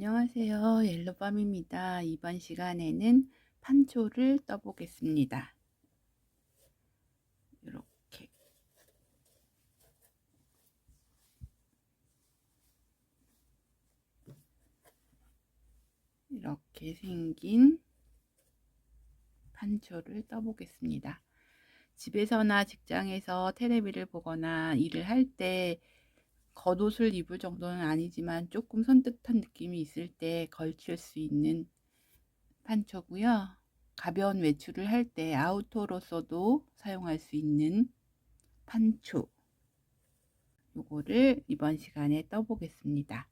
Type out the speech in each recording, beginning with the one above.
안녕하세요. 옐로밤입니다. 이번 시간에는 판초를 떠보겠습니다. 이렇게 생긴 판초를 떠보겠습니다. 집에서나 직장에서 테레비를 보거나 일을 할 때 겉옷을 입을 정도는 아니지만 조금 선뜻한 느낌이 있을 때 걸칠 수 있는 판초고요. 가벼운 외출을 할 때 아우터로서도 사용할 수 있는 판초. 요거를 이번 시간에 떠보겠습니다.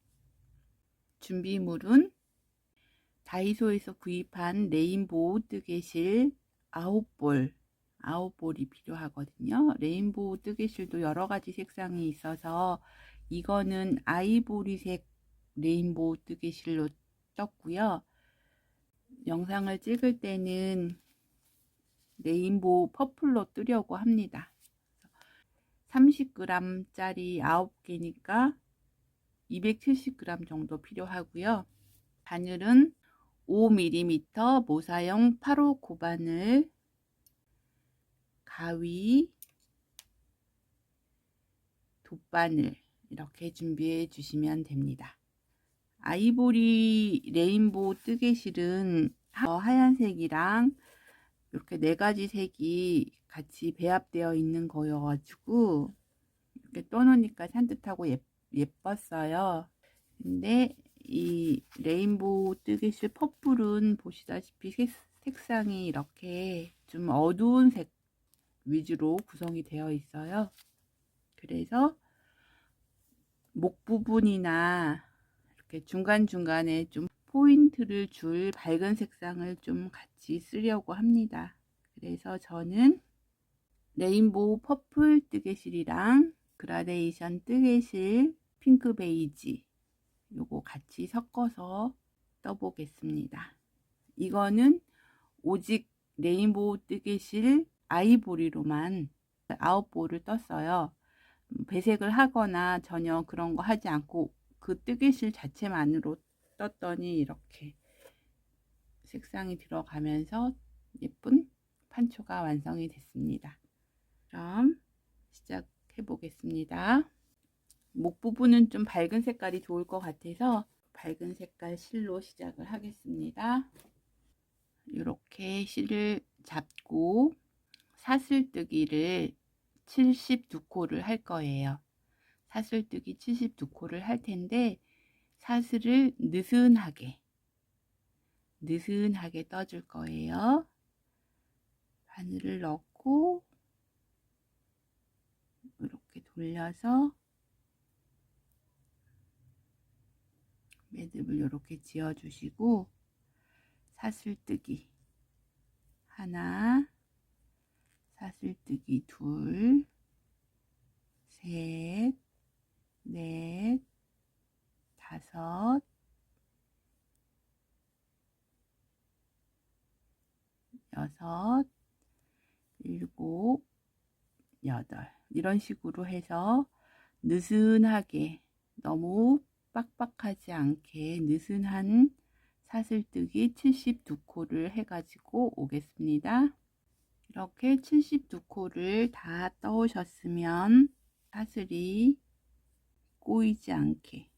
준비물은 다이소에서 구입한 레인보우 뜨개실 9볼이 필요하거든요. 레인보우 뜨개실도 여러가지 색상이 있어서 이거는 아이보리색 레인보우 뜨개실로 떴고요. 영상을 찍을 때는 레인보우 퍼플로 뜨려고 합니다. 30g 짜리 9개니까 270g 정도 필요하고요. 바늘은 5mm 모사형 8호 고바늘, 가위, 돗바늘 이렇게 준비해 주시면 됩니다. 아이보리 레인보우 뜨개실은 하얀색이랑 이렇게 4가지 색이 같이 배합되어 있는 거여가지고 이렇게 떠놓으니까 산뜻하고 예뻤어요. 근데 이 레인보우 뜨개실 퍼플은 보시다시피 색상이 이렇게 좀 어두운 색 위주로 구성이 되어 있어요. 그래서 목 부분이나 이렇게 중간중간에 좀 포인트를 줄 밝은 색상을 좀 같이 쓰려고 합니다. 그래서 저는 레인보우 퍼플 뜨개실이랑 그라데이션 뜨개실 핑크 베이지 요거 같이 섞어서 떠보겠습니다. 이거는 오직 레인보우 뜨개실 아이보리로만 9볼을 떴어요. 배색을 하거나 전혀 그런 거 하지 않고 그 뜨개실 자체만으로 떴더니 이렇게 색상이 들어가면서 예쁜 판초가 완성이 됐습니다. 그럼 시작해 보겠습니다. 목 부분은 좀 밝은 색깔이 좋을 것 같아서 밝은 색깔 실로 시작을 하겠습니다. 이렇게 실을 잡고 사슬뜨기를 72코를 할 거예요. 사슬뜨기 72코를 할 텐데 사슬을 느슨하게 떠줄 거예요. 바늘을 넣고 이렇게 돌려서 매듭을 이렇게 지어 주시고 사슬뜨기 하나, 사슬뜨기 둘, 셋, 넷, 다섯, 여섯, 일곱, 여덟 이런 식으로 해서 느슨하게 너무 빡빡하지 않게 느슨한 사슬뜨기 72코를 해가지고 오겠습니다. 이렇게 72코를 다 떠오셨으면 사슬이 꼬이지 않게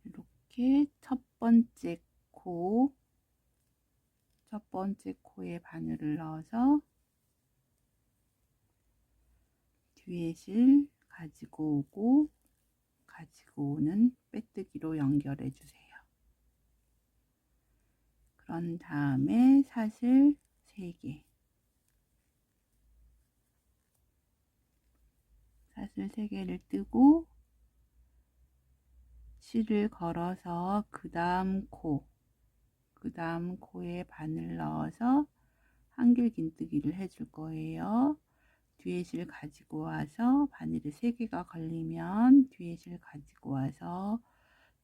이렇게 첫 번째 코에 바늘을 넣어서 뒤에 실 가지고 오고 가지고 오는 빼뜨기로 연결해 주세요. 그런 다음에 사슬 3개 사슬 3개를 뜨고 실을 걸어서 그 다음 코에 바늘 넣어서 한길 긴뜨기를 해줄 거예요. 뒤에 실 가지고 와서 바늘이 3개가 걸리면 뒤에 실 가지고 와서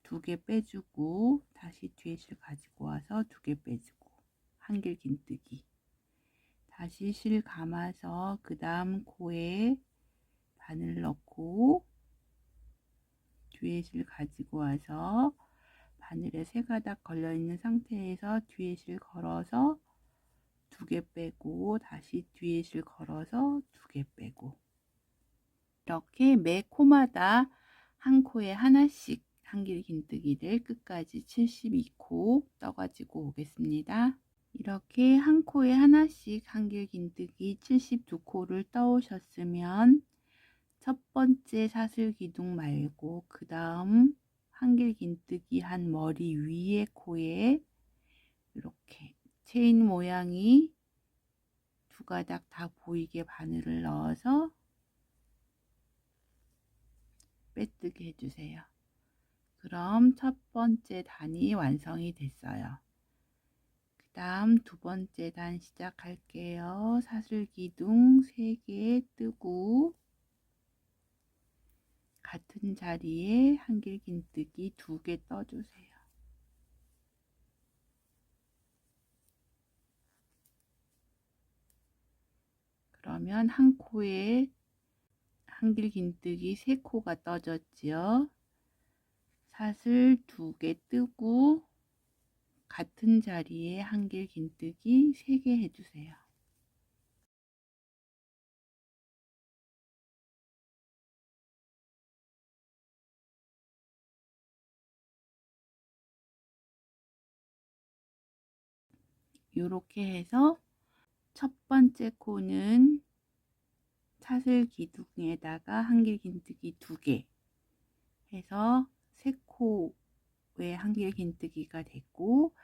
2개 빼주고 다시 뒤에 실 가지고 와서 2개 빼주고 한길 긴뜨기. 다시 실 감아서 그 다음 코에 바늘 넣고 뒤에 실 가지고 와서 바늘에 세 가닥 걸려 있는 상태에서 뒤에 실 걸어서 2개 빼고 다시 뒤에 실 걸어서 2개 빼고, 이렇게 매 코마다 한 코에 하나씩 한길 긴뜨기를 끝까지 72코 떠가지고 오겠습니다. 이렇게 한 코에 하나씩 한길 긴뜨기 72코를 떠오셨으면 첫 번째 사슬 기둥 말고 그 다음 한길 긴뜨기 한 머리 위에 코에 이렇게 체인 모양이 2가닥 다 보이게 바늘을 넣어서 빼뜨기 해주세요. 그럼 첫 번째 단이 완성이 됐어요. 그 다음 두 번째 단 시작할게요. 사슬 기둥 3개 뜨고 같은 자리에 한길 긴뜨기 2개 떠주세요. 그러면 한 코에 한길 긴뜨기 3코가 떠졌지요. 사슬 2개 뜨고 같은 자리에 한길 긴뜨기 3개 해주세요. 이렇게 해서 첫 번째 코는 사슬 기둥에다가 한길 긴뜨기 2개 해서 3코에 한길 긴뜨기가 됐고,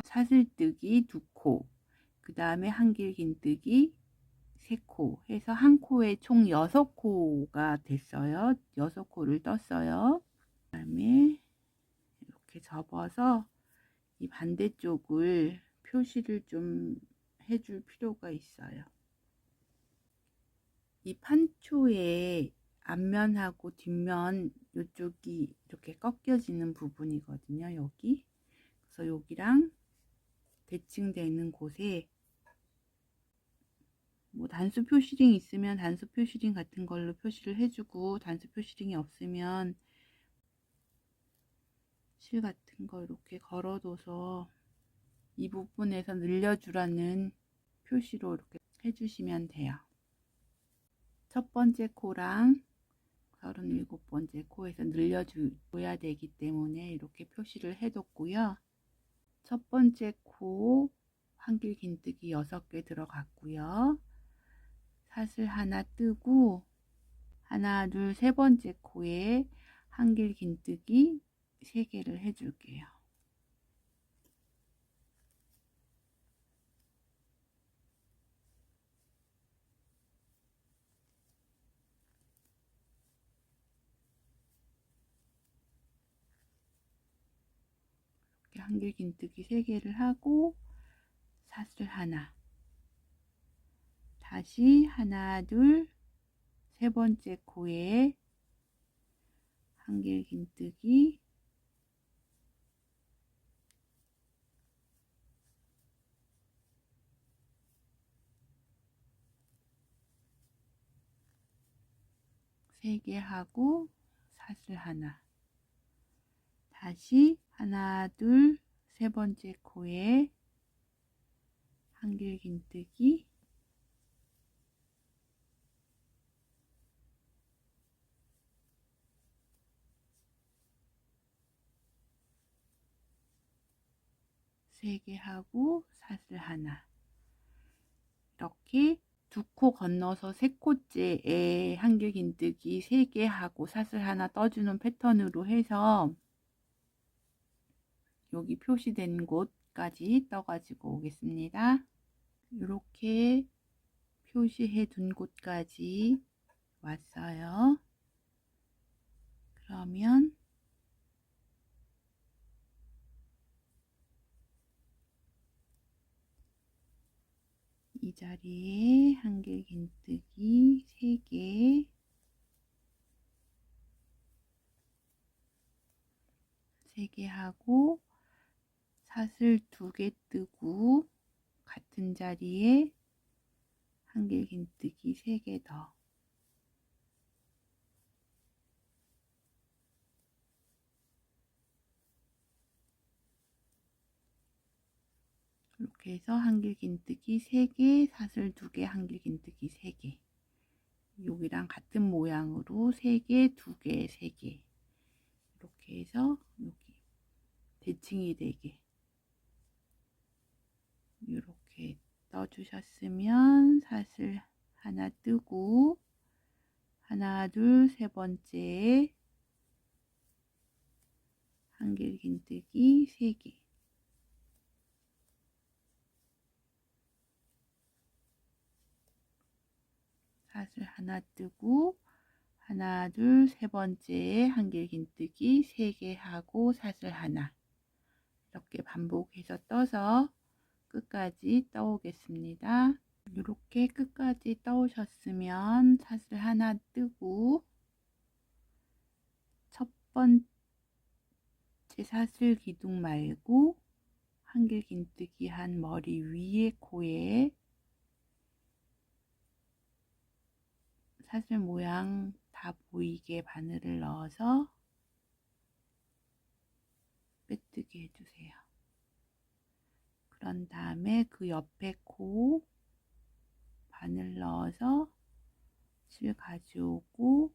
사슬뜨기 2코, 그 다음에 한길 긴뜨기 3코 해서 한 코에 총 6코가 됐어요. 6코를 떴어요. 그 다음에 이렇게 접어서 이 반대쪽을 표시를 좀 해줄 필요가 있어요. 이 판초의 앞면하고 뒷면 이쪽이 이렇게 꺾여지는 부분이거든요. 여기. 그래서 여기랑 대칭되는 곳에 뭐 단수 표시링 있으면 단수 표시링 같은 걸로 표시를 해주고, 단수 표시링이 없으면 실 같은 거 이렇게 걸어둬서 이 부분에서 늘려주라는 표시로 이렇게 해주시면 돼요. 첫 번째 코랑 37번째 코에서 늘려줘야 되기 때문에 이렇게 표시를 해뒀고요. 첫 번째 코 한길 긴뜨기 6개 들어갔고요. 사슬 하나 뜨고 하나 둘 세 번째 코에 한길 긴뜨기 3개를 해줄게요. 이렇게 한길 긴뜨기 3개를 하고 사슬 하나, 다시 하나 둘 세 번째 코에 한길 긴뜨기 3개 하고 사슬 하나, 다시 하나 둘 세 번째 코에 한길 긴뜨기 3개 하고 사슬 하나, 이렇게 2코 건너서 3코째에 한길 긴뜨기 3개 하고 사슬 하나 떠주는 패턴으로 해서 여기 표시된 곳까지 떠가지고 오겠습니다. 이렇게 표시해 둔 곳까지 왔어요. 그러면 이 자리에 한길 긴뜨기 3개, 3개 하고 사슬 2개 뜨고 같은 자리에 한길긴뜨기 3개 더. 이렇게 해서 한길긴뜨기 3개, 사슬 2개, 한길긴뜨기 3개. 여기랑 같은 모양으로 3개, 2개, 3개. 이렇게 해서 여기 대칭이 되게 이렇게 떠주셨으면 사슬 하나 뜨고 하나, 둘, 세 번째 한길긴뜨기 3개. 사슬 하나 뜨고 하나, 둘, 세 번째 한길긴뜨기 3개 하고 사슬 하나. 이렇게 반복해서 떠서 끝까지 떠오겠습니다. 이렇게 끝까지 떠오셨으면 사슬 하나 뜨고 첫 번째 사슬 기둥 말고 한길긴뜨기 한 머리 위에 코에 사슬 모양 다 보이게 바늘을 넣어서 빼뜨게 해주세요. 그런 다음에 그 옆에 코 바늘 넣어서 실 가져오고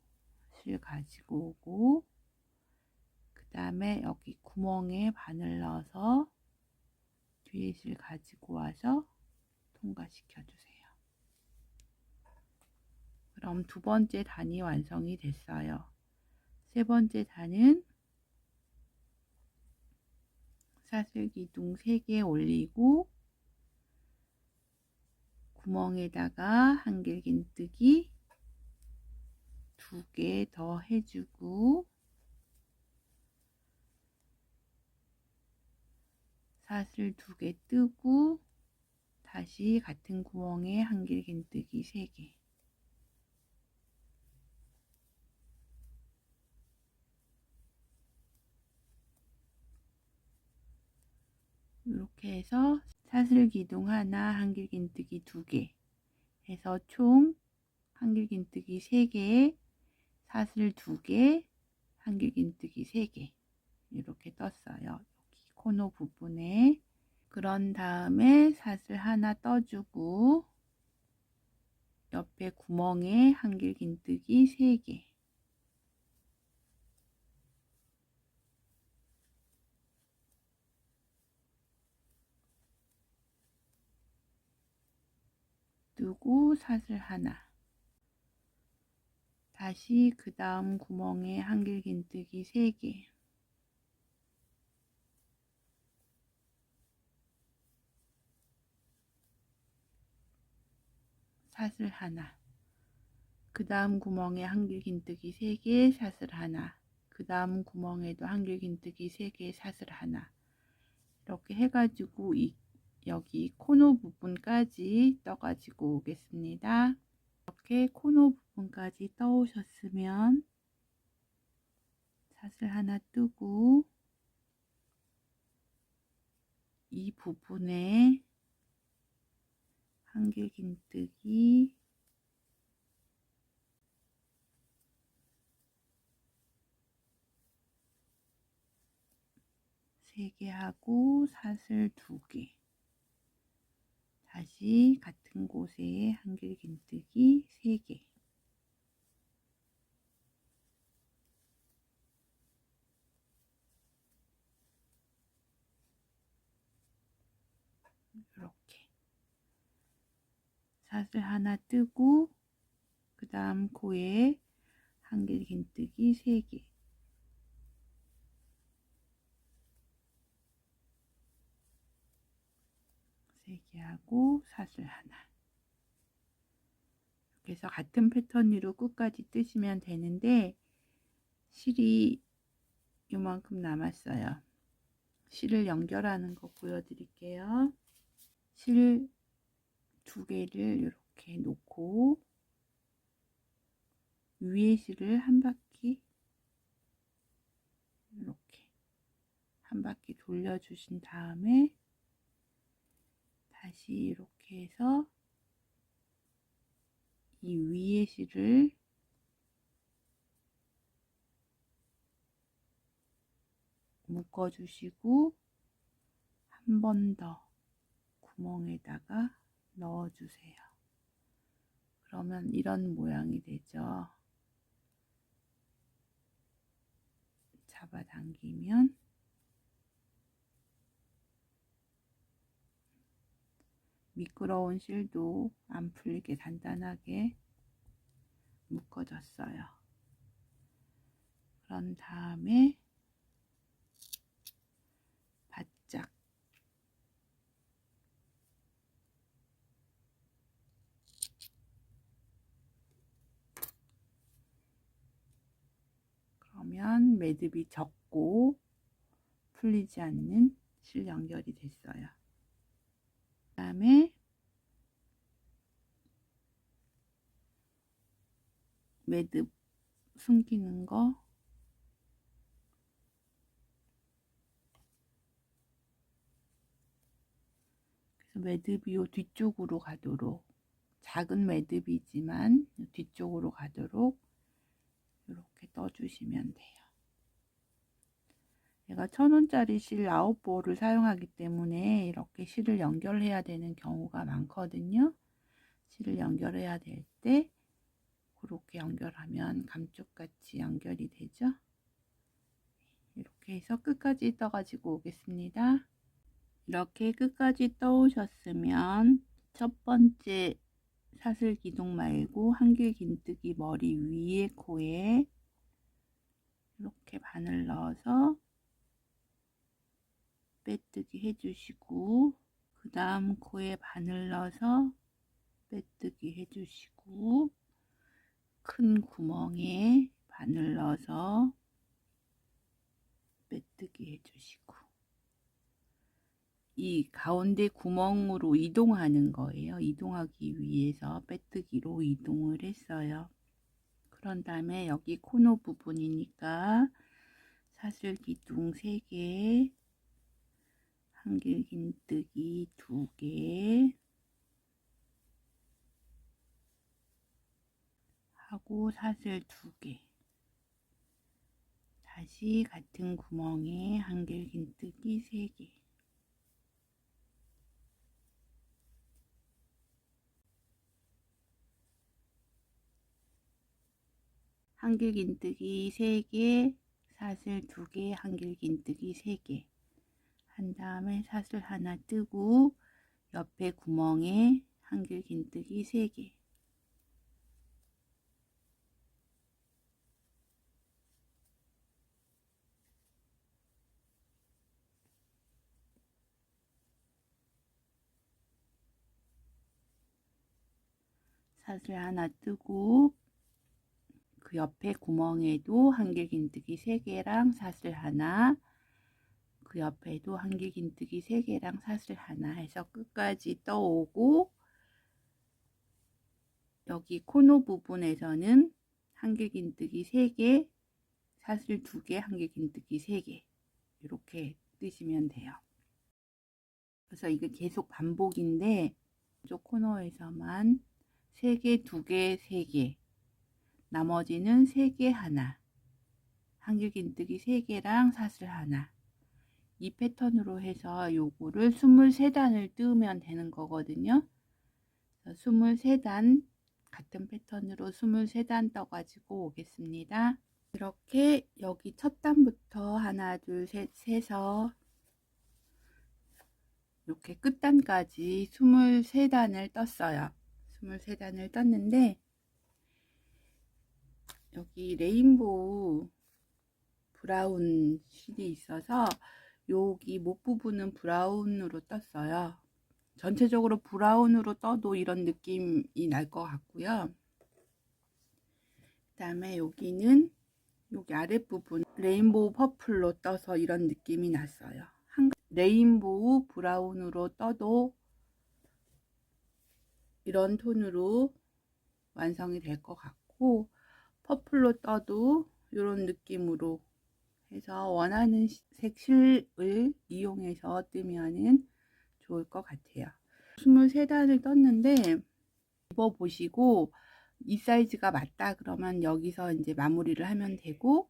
실 가지고 오고, 그 다음에 여기 구멍에 바늘 넣어서 뒤에 실 가지고 와서 통과시켜 주세요. 그럼 두 번째 단이 완성이 됐어요. 세 번째 단은 사슬 기둥 3개 올리고 구멍에다가 한길긴뜨기 2개 더 해주고 사슬 2개 뜨고 다시 같은 구멍에 한길긴뜨기 3개. 이렇게 해서 사슬 기둥 하나, 한길긴뜨기 2개 해서 총 한길긴뜨기 3개, 사슬 2개, 한길긴뜨기 3개 이렇게 떴어요. 여기 코너 부분에. 그런 다음에 사슬 하나 떠주고 옆에 구멍에 한길긴뜨기 3개. 뜨고 사슬 하나. 다시 그 다음 구멍에 한길긴뜨기 3개. 사슬 하나. 그 다음 구멍에 한길긴뜨기 3개, 사슬 하나. 그 다음 구멍에도 한길긴뜨기 3개, 사슬 하나. 이렇게 해가지고 여기 코너 부분까지 떠가지고 오겠습니다. 이렇게 코너 부분까지 떠오셨으면 사슬 하나 뜨고 이 부분에 한길긴뜨기 3개 하고 사슬 2개. 다시 같은 곳에 한길긴뜨기 3개. 이렇게 사슬 하나 뜨고 그 다음 코에 한길긴뜨기 3개. 3개 하고 사슬 하나. 이렇게 해서 같은 패턴으로 끝까지 뜨시면 되는데 실이 이만큼 남았어요. 실을 연결하는 거 보여드릴게요. 실 2개를 이렇게 놓고 위에 실을 한 바퀴 이렇게 한 바퀴 돌려주신 다음에 다시 이렇게 해서 이 위에 실을 묶어주시고 한 번 더 구멍에다가 넣어주세요. 그러면 이런 모양이 되죠. 잡아당기면 미끄러운 실도 안 풀리게 단단하게 묶어졌어요. 그런 다음에 바짝 그러면 매듭이 적고 풀리지 않는 실 연결이 됐어요. 그 다음에 매듭 숨기는 거 그래서 매듭이 요 뒤쪽으로 가도록 작은 매듭이지만 뒤쪽으로 가도록 이렇게 떠주시면 돼요. 제가 1000원짜리 실 9볼을 사용하기 때문에 이렇게 실을 연결해야 되는 경우가 많거든요. 실을 연결해야 될 때 그렇게 연결하면 감쪽같이 연결이 되죠. 이렇게 해서 끝까지 떠가지고 오겠습니다. 이렇게 끝까지 떠오셨으면 첫 번째 사슬 기둥 말고 한길 긴뜨기 머리 위에 코에 이렇게 바늘 넣어서 빼뜨기 해주시고, 그 다음 코에 바늘 넣어서 빼뜨기 해주시고, 큰 구멍에 바늘 넣어서 빼뜨기 해주시고, 이 가운데 구멍으로 이동하는 거예요. 이동하기 위해서 빼뜨기로 이동을 했어요. 그런 다음에 여기 코너 부분이니까 사슬 기둥 3개, 한길 긴뜨기 2개 하고 사슬 2개, 다시 같은 구멍에 한길 긴뜨기 3개, 한길 긴뜨기 3개, 사슬 2개, 한길 긴뜨기 3개 한 다음에 사슬 하나 뜨고 옆에 구멍에 한길 긴뜨기 3개, 사슬 하나 뜨고 그 옆에 구멍에도 한길 긴뜨기 3개랑 사슬 하나, 그 옆에도 한길 긴뜨기 3개랑 사슬 하나 해서 끝까지 떠오고, 여기 코너 부분에서는 한길 긴뜨기 3개, 사슬 2개, 한길 긴뜨기 3개 이렇게 뜨시면 돼요. 그래서 이게 계속 반복인데 이쪽 코너에서만 3개, 2개, 3개, 나머지는 3개 하나, 한길 긴뜨기 3개랑 사슬 하나, 이 패턴으로 해서 요거를 23단을 뜨면 되는 거거든요. 23단 같은 패턴으로 23단 떠가지고 오겠습니다. 이렇게 여기 첫 단부터 하나 둘 셋 세서 이렇게 끝단까지 23단을 떴어요. 23단을 떴는데 여기 레인보우 브라운 실이 있어서 여기 목 부분은 브라운으로 떴어요. 전체적으로 브라운으로 떠도 이런 느낌이 날 것 같고요. 그 다음에 여기는 여기 아랫부분 레인보우 퍼플로 떠서 이런 느낌이 났어요. 레인보우 브라운으로 떠도 이런 톤으로 완성이 될 것 같고, 퍼플로 떠도 이런 느낌으로 해서 원하는 색실을 이용해서 뜨면은 좋을 것 같아요. 23단을 떴는데 입어보시고 이 사이즈가 맞다 그러면 여기서 이제 마무리를 하면 되고,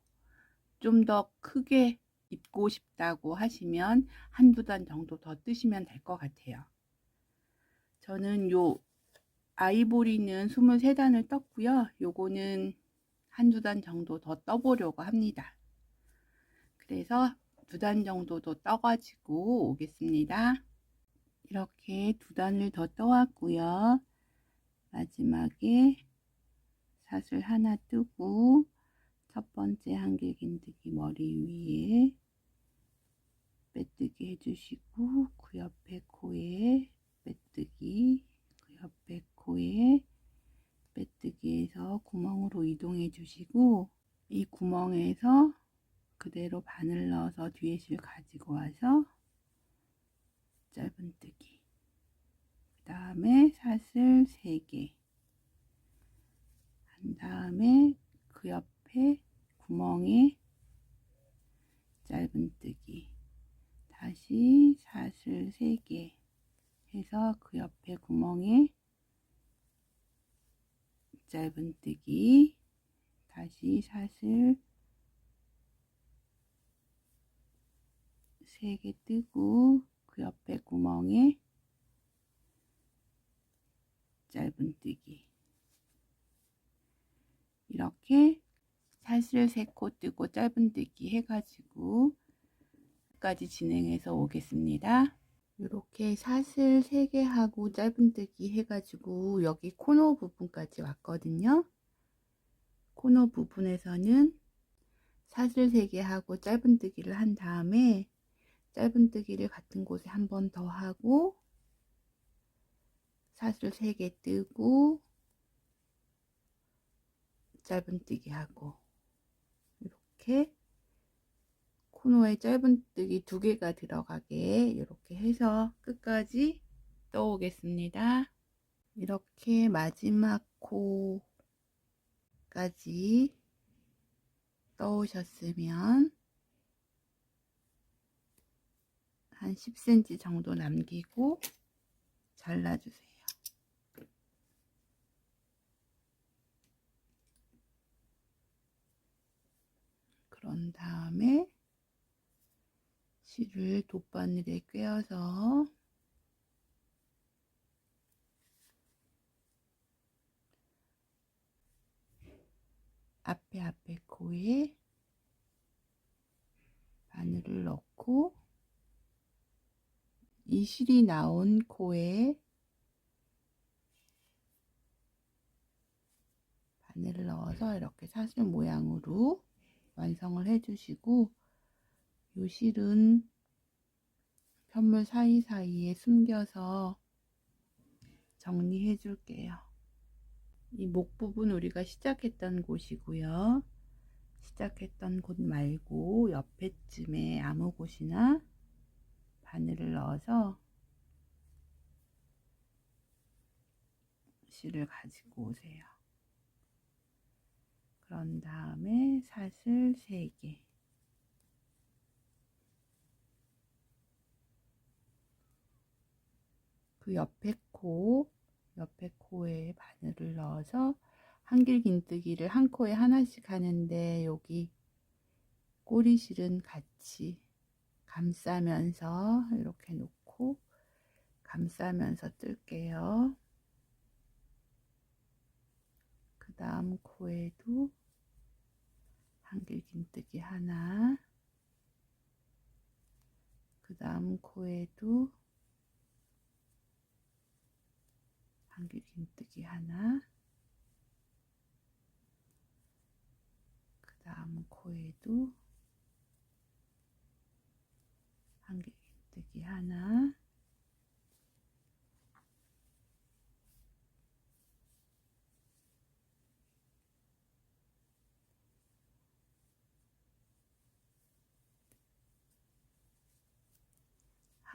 좀 더 크게 입고 싶다고 하시면 한두 단 정도 더 뜨시면 될 것 같아요. 저는 요 아이보리는 23단을 떴고요. 요거는 한두 단 정도 더 떠보려고 합니다. 그래서 2단 정도 더 떠가지고 오겠습니다. 이렇게 2단을 더 떠왔고요. 마지막에 사슬 하나 뜨고 첫 번째 한길긴뜨기 머리 위에 빼뜨기 해주시고, 그 옆에 코에 빼뜨기, 그 옆에 코에 빼뜨기해서 구멍으로 이동해 주시고, 이 구멍에서 그대로 바늘 넣어서 뒤에 실 가지고 와서 짧은뜨기, 그 다음에 사슬 3개 한 다음에 그 옆에 구멍에 짧은뜨기, 다시 사슬 3개 해서 그 옆에 구멍에 짧은뜨기, 다시 사슬 3개 뜨고 그 옆에 구멍에 짧은뜨기, 이렇게 사슬 3코 뜨고 짧은뜨기 해가지고 끝까지 진행해서 오겠습니다. 이렇게 사슬 3개 하고 짧은뜨기 해가지고 여기 코너 부분까지 왔거든요. 코너 부분에서는 사슬 3개 하고 짧은뜨기를 한 다음에 짧은뜨기를 같은 곳에 한 번 더 하고 사슬 3개 뜨고 짧은뜨기 하고, 이렇게 코너에 짧은뜨기 2개가 들어가게 이렇게 해서 끝까지 떠오겠습니다. 이렇게 마지막 코까지 떠오셨으면 한 10cm 정도 남기고 잘라주세요. 그런 다음에 실을 돗바늘에 꿰어서 앞에 코에 바늘을 넣고 이 실이 나온 코에 바늘을 넣어서 이렇게 사슬 모양으로 완성을 해 주시고, 이 실은 편물 사이사이에 숨겨서 정리해 줄게요. 이 목 부분 우리가 시작했던 곳이고요. 시작했던 곳 말고 옆에쯤에 아무 곳이나 바늘을 넣어서 실을 가지고 오세요. 그런 다음에 사슬 3개, 그 옆에 코에 바늘을 넣어서 한길긴뜨기를 한 코에 하나씩 하는데, 여기 꼬리실은 같이 감싸면서 이렇게 놓고 감싸면서 뜰게요. 그 다음 코에도 한길긴뜨기 하나, 그 다음 코에도 한길긴뜨기 하나, 그 다음 코에도 한길긴뜨기 하나,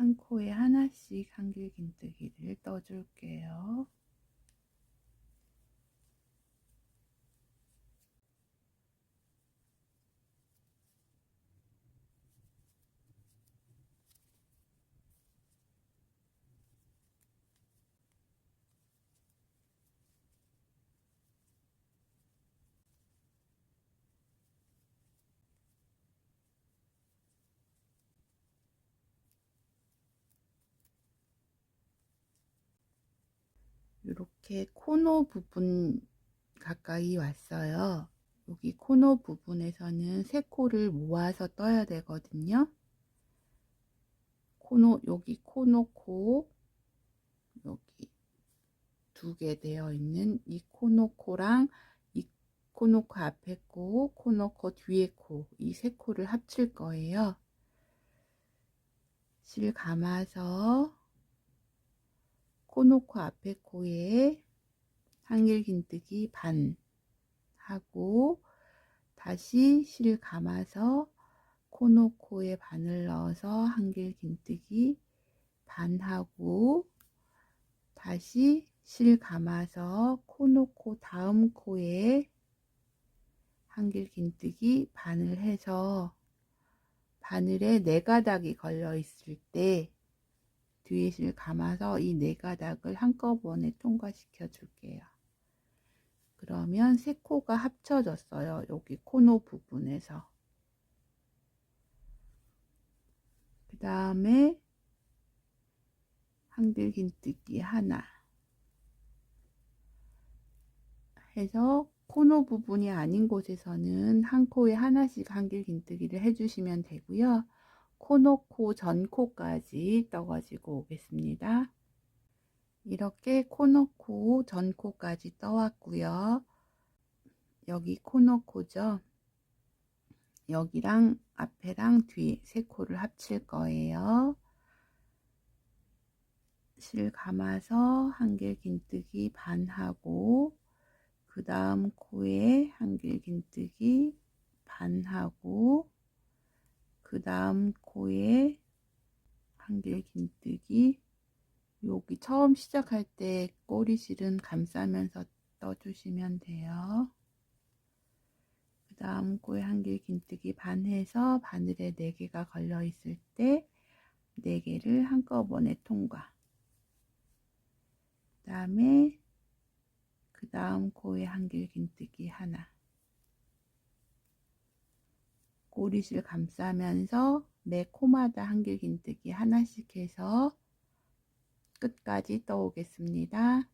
한 코에 하나씩 한길긴뜨기를 떠줄게요. 이렇게 코너 부분 가까이 왔어요. 여기 코너 부분에서는 세 코를 모아서 떠야 되거든요. 여기 코너코, 여기 두 개 되어 있는 이 코너코랑 이 코너코 앞에 코, 코너코 뒤에 코, 이 세 코를 합칠 거예요. 실 감아서 코너코 앞에 코에 한길긴뜨기 반 하고, 다시 실 감아서 코너코에 바늘 넣어서 한길긴뜨기 반 하고, 다시 실 감아서 코너코 다음 코에 한길긴뜨기 반을 해서 바늘에 4가닥이 걸려 있을 때 뒤에 실 감아서 이 4가닥을 한꺼번에 통과시켜 줄게요. 그러면 세 코가 합쳐졌어요. 여기 코너 부분에서. 그 다음에 한길긴뜨기 하나 해서 코너 부분이 아닌 곳에서는 한 코에 하나씩 한길긴뜨기를 해주시면 되고요. 코너코 전코까지 떠가지고 오겠습니다. 이렇게 코너코 전코까지 떠왔고요. 여기 코너코죠. 여기랑 앞에랑 뒤 세 코를 합칠 거예요. 실 감아서 한길긴뜨기 반 하고, 그 다음 코에 한길긴뜨기 반 하고, 그 다음 코에 한길긴뜨기, 여기 처음 시작할 때 꼬리실은 감싸면서 떠주시면 돼요. 그 다음 코에 한길긴뜨기 반 해서 바늘에 4개가 걸려 있을 때 4개를 한꺼번에 통과. 그 다음에 그 다음 코에 한길긴뜨기 하나, 꼬리실 감싸면서 매 코마다 한길긴뜨기 하나씩 해서 끝까지 떠오겠습니다.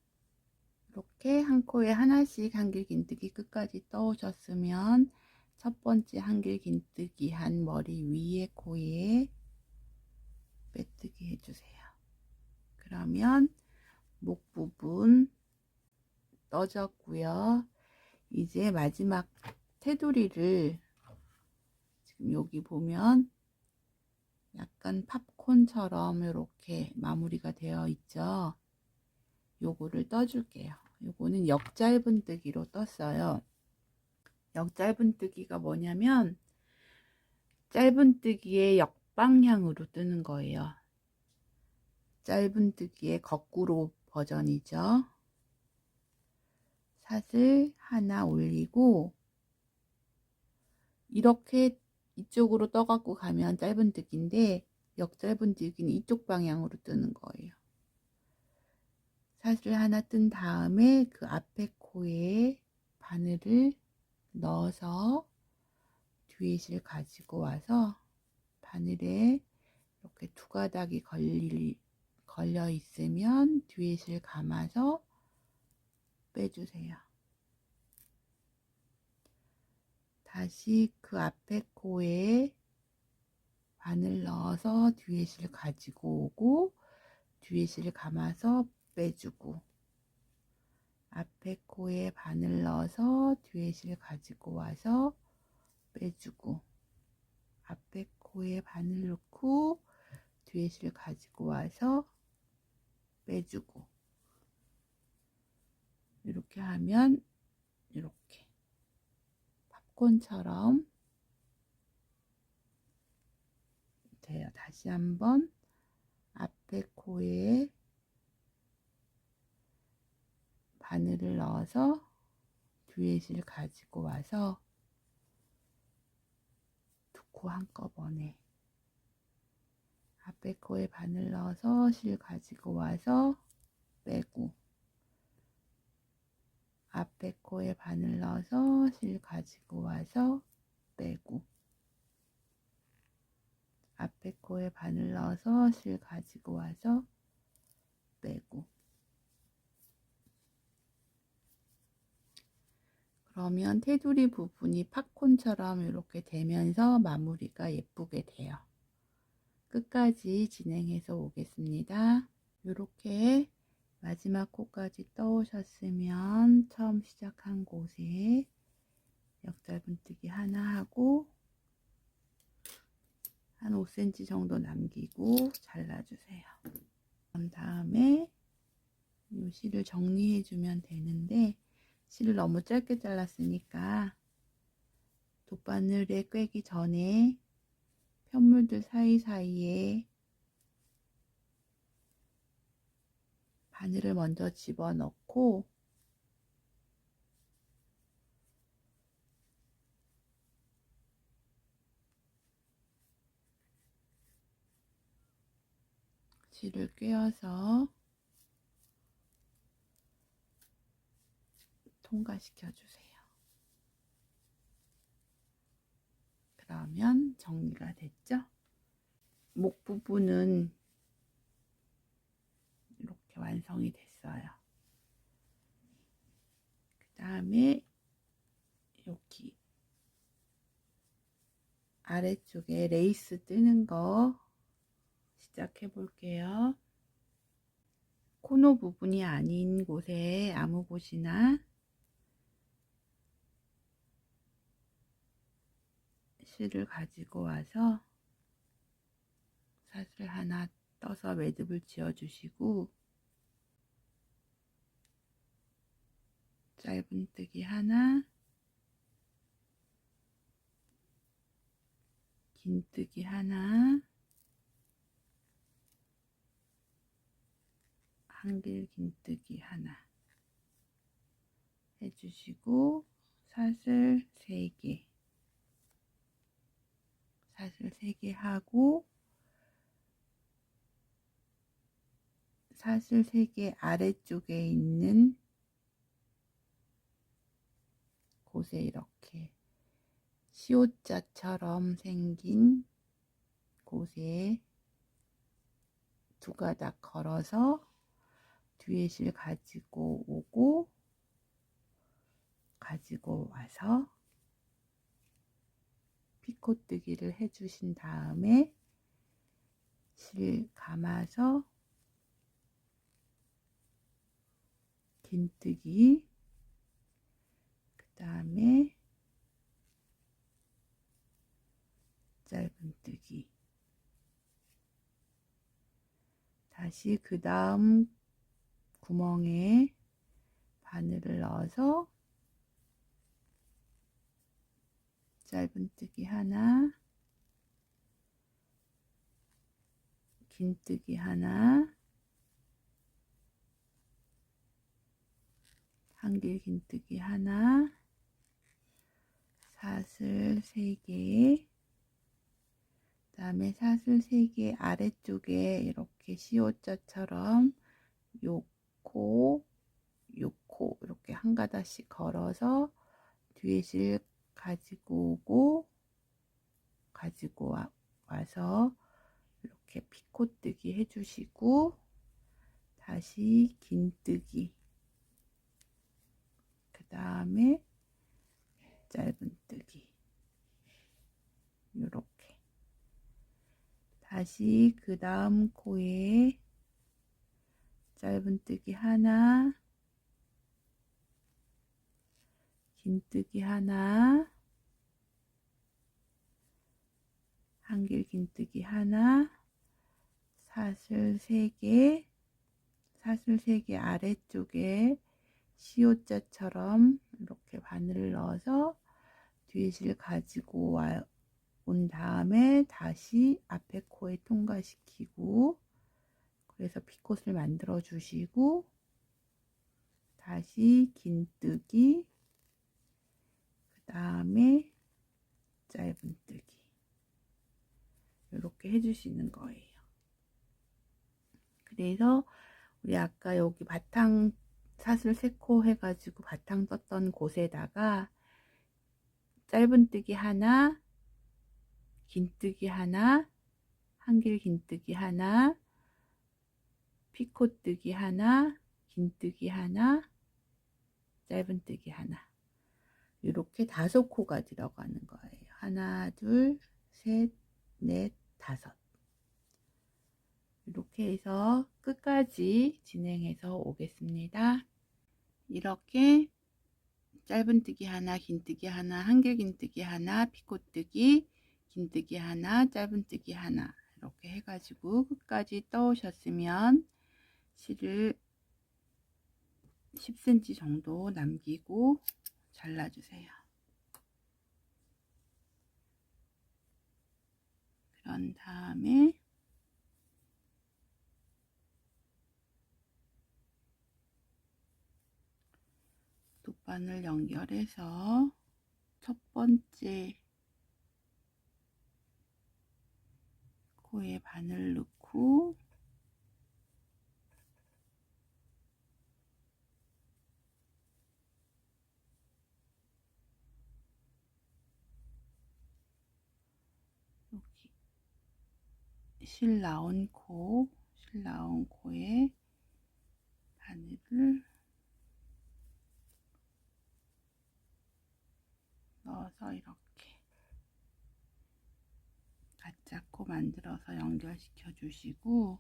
이렇게 한 코에 하나씩 한길긴뜨기 끝까지 떠오셨으면 첫 번째 한길긴뜨기 한 머리 위에 코에 빼뜨기 해주세요. 그러면 목 부분 떠졌고요. 이제 마지막 테두리를, 지금 여기 보면 약간 팝콘처럼 이렇게 마무리가 되어 있죠. 요거를 떠줄게요. 요거는 역짧은뜨기로 떴어요. 역짧은뜨기가 뭐냐면 짧은뜨기의 역방향으로 뜨는 거예요. 짧은뜨기의 거꾸로 버전이죠. 사슬 하나 올리고 이렇게 이쪽으로 떠갖고 가면 짧은뜨기인데, 역짧은뜨기는 이쪽 방향으로 뜨는 거예요. 사슬 하나 뜬 다음에 그 앞에 코에 바늘을 넣어서 뒤에 실 가지고 와서 바늘에 이렇게 2가닥이 걸려 있으면 뒤에 실 감아서 빼주세요. 다시 그 앞에 코에 바늘 넣어서 뒤에 실 가지고 오고, 뒤에 실 감아서 빼주고, 앞에 코에 바늘 넣어서 뒤에 실 가지고 와서 빼주고, 앞에 코에 바늘 넣고 뒤에 실 가지고 와서 빼주고, 이렇게 하면 이렇게 팝콘처럼 돼요. 다시 한번 앞에 코에 바늘을 넣어서 뒤에 실 가지고 와서 2코 한꺼번에, 앞에 코에 바늘 넣어서 실 가지고 와서 빼고, 앞에 코에 바늘 넣어서 실 가지고 와서 빼고, 앞에 코에 바늘 넣어서 실 가지고 와서 빼고, 그러면 테두리 부분이 팝콘처럼 이렇게 되면서 마무리가 예쁘게 돼요. 끝까지 진행해서 오겠습니다. 이렇게 마지막 코까지 떠오셨으면 처음 시작한 곳에 역잘분뜨기 하나 하고 한 5cm 정도 남기고 잘라주세요. 그런 다음에 이 실을 정리해 주면 되는데, 실을 너무 짧게 잘랐으니까 돗바늘에 꿰기 전에 편물들 사이사이에 바늘을 먼저 집어넣고 실을 꿰어서 통과시켜 주세요. 그러면 정리가 됐죠? 목 부분은 이렇게 완성이 됐어요. 그 다음에 여기 아래쪽에 레이스 뜨는 거 시작해 볼게요. 코너 부분이 아닌 곳에 아무 곳이나 실을 가지고 와서 사슬 하나 떠서 매듭을 지어 주시고, 짧은뜨기 하나, 긴뜨기 하나, 한길 긴뜨기 하나 해주시고, 사슬 3개, 사슬 3개 하고, 사슬 3개 아래쪽에 있는 곳에 이렇게 시옷자처럼 생긴 곳에 두 가닥 걸어서 뒤에 실 가지고 오고, 가지고 와서 피코뜨기를 해주신 다음에 실 감아서 긴뜨기, 그 다음에 짧은뜨기, 다시 그 다음 구멍에 바늘을 넣어서 짧은뜨기 하나, 긴뜨기 하나, 한길 긴뜨기 하나, 사슬 3개, 그 다음에 사슬 3개 아래쪽에 이렇게 시옷자처럼 요코, 요코 이렇게 한 가닥씩 걸어서 뒤에 실 가지고 오고, 가지고 와서 이렇게 피코뜨기 해주시고, 다시 긴뜨기, 그 다음에 짧은뜨기, 이렇게 다시 그 다음 코에 짧은뜨기 하나, 긴뜨기 하나, 한길 긴뜨기 하나, 사슬 3개, 사슬 3개 아래쪽에 시옷자처럼 이렇게 바늘을 넣어서 뒤에 실 가지고 온 다음에 다시 앞에 코에 통과시키고, 그래서 피콧을 만들어 주시고, 다시 긴뜨기, 그 다음에 짧은뜨기, 이렇게 해주시는 거예요. 그래서 우리 아까 여기 바탕 사슬 3코 해가지고 바탕 떴던 곳에다가 짧은뜨기 하나, 긴뜨기 하나, 한길 긴뜨기 하나, 피코뜨기 하나, 긴뜨기 하나, 짧은뜨기 하나, 이렇게 5코가 들어가는 거예요. 하나, 둘, 셋, 넷, 5. 이렇게 해서 끝까지 진행해서 오겠습니다. 이렇게 짧은뜨기 하나, 긴뜨기 하나, 한길긴뜨기 하나, 피코뜨기, 긴뜨기 하나, 짧은뜨기 하나 이렇게 해가지고 끝까지 떠오셨으면 실을 10cm 정도 남기고 잘라주세요. 그런 다음에 두 바늘 연결해서 첫 번째 코에 바늘 넣고 여기 실 나온 코에 바늘을 넣어서 이렇게 가짜코 만들어서 연결시켜 주시고,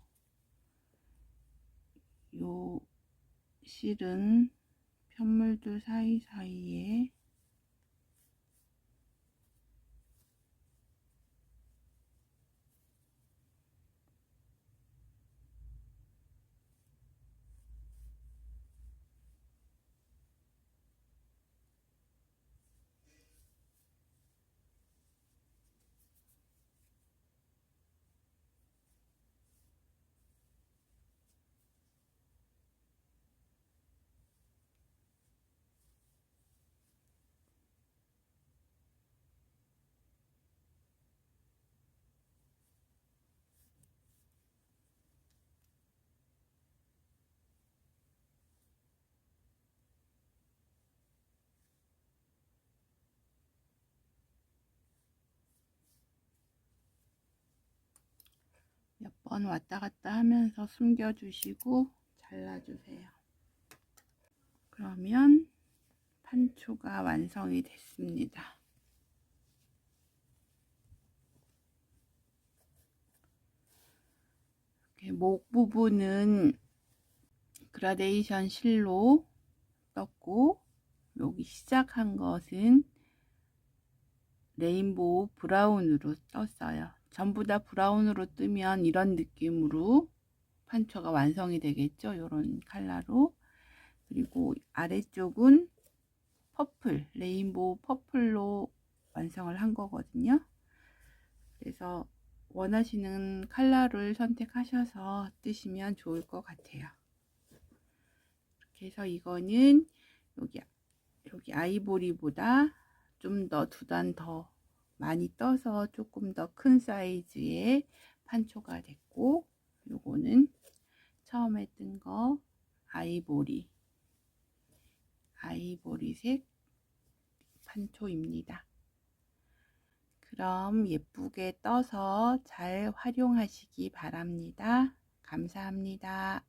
요 실은 편물들 사이사이에 몇 번 왔다 갔다 하면서 숨겨 주시고 잘라주세요. 그러면 판초가 완성이 됐습니다. 이렇게 목 부분은 그라데이션 실로 떴고, 여기 시작한 것은 레인보우 브라운으로 떴어요. 전부 다 브라운으로 뜨면 이런 느낌으로 판초가 완성이 되겠죠. 이런 컬러로. 그리고 아래쪽은 퍼플, 레인보우 퍼플로 완성을 한 거거든요. 그래서 원하시는 컬러를 선택하셔서 뜨시면 좋을 것 같아요. 이렇게 해서 이거는 여기 아이보리보다 좀 더 2단 더 많이 떠서 조금 더 큰 사이즈의 판초가 됐고, 요거는 처음에 뜬 거 아이보리색 판초입니다. 그럼 예쁘게 떠서 잘 활용하시기 바랍니다. 감사합니다.